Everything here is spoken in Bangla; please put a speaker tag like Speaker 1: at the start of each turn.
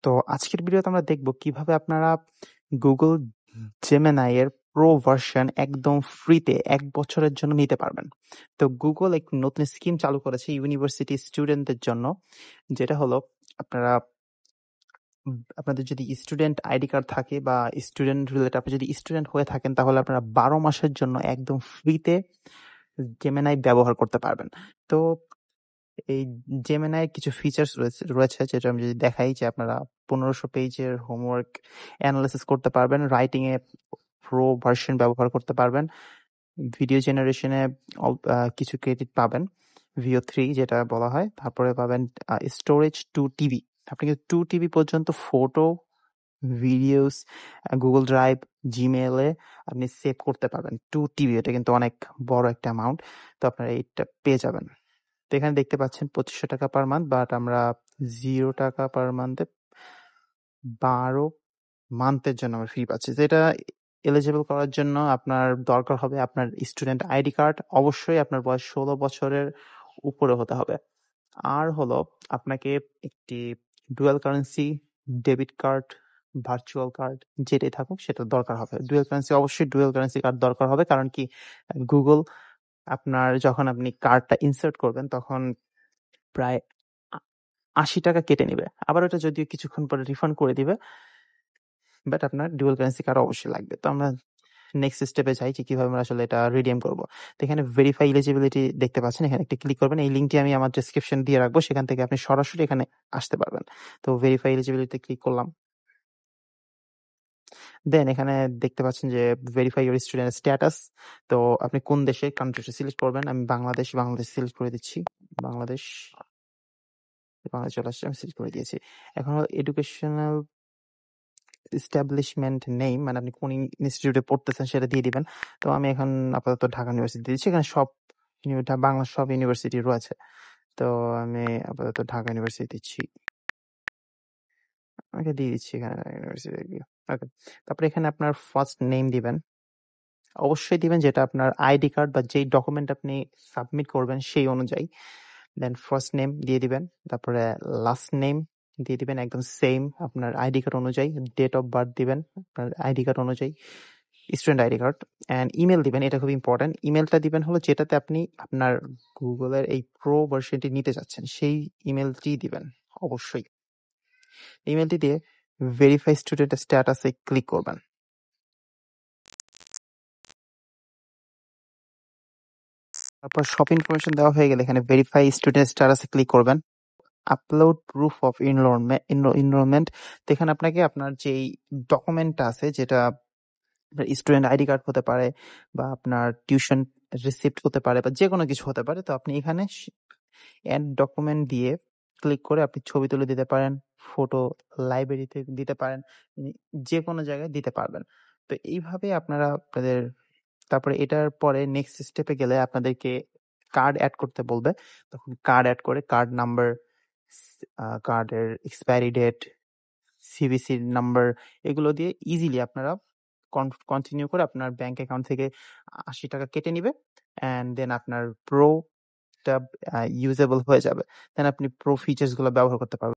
Speaker 1: তো আজকের ভিডিওতে আমরা দেখব কিভাবে আপনারা গুগল জেমিনাই এর প্রো ভার্সন একদম ফ্রিতে 1 বছরের জন্য নিতে পারবেন। তো গুগল এক নতুন স্কিম চালু করেছে ইউনিভার্সিটি স্টুডেন্টদের জন্য, যেটা হলো আপনাদের যদি স্টুডেন্ট আইডি কার্ড থাকে বা স্টুডেন্ট রিলেটেড আপনি যদি স্টুডেন্ট হয়ে থাকেন, তাহলে আপনারা 12 মাসের জন্য একদম ফ্রিতে জেমিনাই ব্যবহার করতে পারবেন। তো এই জেমিনাই কিছু ফিচার্স রয়েছে যেটা আমি যদি দেখাই, যে আপনারা 1500 পেজের হোমওয়ার্ক অ্যানালাইসিস করতে পারবেন, রাইটিং এ প্রো ভার্সন ব্যবহার করতে পারবেন, ভিডিও জেনারেশনে কিছু ক্রেডিট পাবেন, VO3 যেটা বলা হয়, তারপরে পাবেন স্টোরেজ 2 TB। আপনি কিন্তু 2 TB পর্যন্ত ফটো, ভিডিওস, গুগল ড্রাইভ, জিমেইলে আপনি সেভ করতে পারবেন। 2 TB, এটা কিন্তু অনেক বড় একটা অ্যামাউন্ট। তো আপনারা এইটা পেয়ে যাবেন। তো এখানে দেখতে পাচ্ছেন 2500 টাকা পার মান্থ, বাট আমরা 0 টাকা পার মান্থে 12 মান্থের জন্য আমরা ফ্রি পাচ্ছি। যেটা এলিজিবল করার জন্য আপনার দরকার হবে আপনার স্টুডেন্ট আইডি কার্ড, অবশ্যই আপনার বয়স 16 বছরের উপরে হতে হবে। আর হলো আপনাকে একটি dual currency debit card, virtual card যেটাই থাকুক সেটা দরকার হবে। অবশ্যই ডুয়াল কারেন্সি কার্ড দরকার হবে, কারণ কি গুগল আপনার যখন আপনি কার্ডটা ইনসার্ট করবেন তখন প্রায় 80 টাকা কেটে নেবে, আবার ওটা যদিও কিছুক্ষণ পরে রিফান্ড করে দিবে, বাট আপনার ডুয়াল কারেন্সি কার্ড অবশ্যই লাগবে। তো আমরা নেক্সট স্টেপে যাই যে কিভাবে আমরা আসলে এটা রিডিম করবো। তো এখানে ভেরিফাই এলিজিবিলিটি দেখতে পাচ্ছেন, এখানে একটা ক্লিক করবেন। এই লিঙ্কটি আমি আমার ডেসক্রিপশন দিয়ে রাখবো, সেখান থেকে আপনি সরাসরি এখানে আসতে পারবেন। তো ভেরিফাই এলিজিবিলিটি ক্লিক করলাম। দেন এখানে দেখতে পাচ্ছেন যে ভেরিফাই ইউর স্টুডেন্ট স্ট্যাটাস। তো আপনি কোন দেশে, কান্ট্রিটা সিলেক্ট করবেন। আমি বাংলাদেশ সিলেক্ট করে দিচ্ছি। বাংলাদেশ চলে আসছে, আমি সিলেক্ট করে দিয়েছি। এখন হলো এডুকেশনাল এস্টাবলিশমেন্ট নেম, মানে আপনি কোন ইনস্টিটিউটে পড়তেছেন সেটা দিয়ে দিবেন। তো আমি এখন আপাতত ঢাকা ইউনিভার্সিটি দিচ্ছি, এখানে সব বাংলা সব ইউনিভার্সিটি রয়েছে। তো আমি আপাতত ঢাকা ইউনিভার্সিটি দিচ্ছি, আমাকে দিয়ে দিচ্ছি এখানে ইউনিভার্সিটি। ওকে, তারপরে এখানে আপনার ফার্স্ট নেম দিবেন, অবশ্যই দিবেন যেটা আপনার আইডি কার্ড বা যেই ডকুমেন্ট আপনি সাবমিট করবেন সেই অনুযায়ী। দেন ফার্স্ট নেম দিয়ে দিবেন, তারপরে লাস্ট নেম দিয়ে দিবেন একদম সেম আপনার আইডি কার্ড অনুযায়ী। ডেট অফ বার্থ দিবেন আপনার আইডি কার্ড অনুযায়ী, student ID card. And email দিবেন, এটা খুব ইম্পর্টেন্ট। ইমেলটা দিবেন হলো যেটাতে আপনি আপনার গুগলের এই প্রো ভার্সনটি নিতে যাচ্ছেন, সেই ইমেলটি দিবেন অবশ্যই। ইমেলটি দিয়ে ভেরিফাই স্টুডেন্ট স্ট্যাটাসে ক্লিক করবেন। তারপর সব ইনফরমেশন দেওয়া হয়ে গেলে এখানে ভেরিফাই স্টুডেন্ট স্ট্যাটাসে ক্লিক করবেন। Upload proof of enrolment. তো এখানে আপনাকে আপনার যেই ডকুমেন্টটা আছে, যেটা স্টুডেন্ট আইডি কার্ড হতে পারে বা আপনার টিউশন রিসিপ্ট হতে পারে বা যে কোনো কিছু হতে পারে, তো আপনি এখানে অ্যাড ডকুমেন্ট দিয়ে ক্লিক করে আপনি ছবি তুলে দিতে পারেন, ফটো লাইব্রেরিতে দিতে পারেন, যে কোনো জায়গায় দিতে পারবেন। তো এইভাবে আপনারা আপনাদের, তারপরে এটার পরে নেক্সট স্টেপে গেলে আপনাদেরকে কার্ড অ্যাড করতে বলবে। তখন কার্ড অ্যাড করে কার্ড নাম্বার, কার্ডের এক্সপায়ারি ডেট, সিভিসি নাম্বার, এগুলো দিয়ে ইজিলি আপনারা কন্টিনিউ করে আপনার ব্যাংক অ্যাকাউন্ট থেকে 80 টাকা কেটে নিবে, অ্যান্ড দেন আপনার প্রোটা ইউজেবল হয়ে যাবে। দেন আপনি প্রো ফিচার্স গুলো ব্যবহার করতে পারবেন।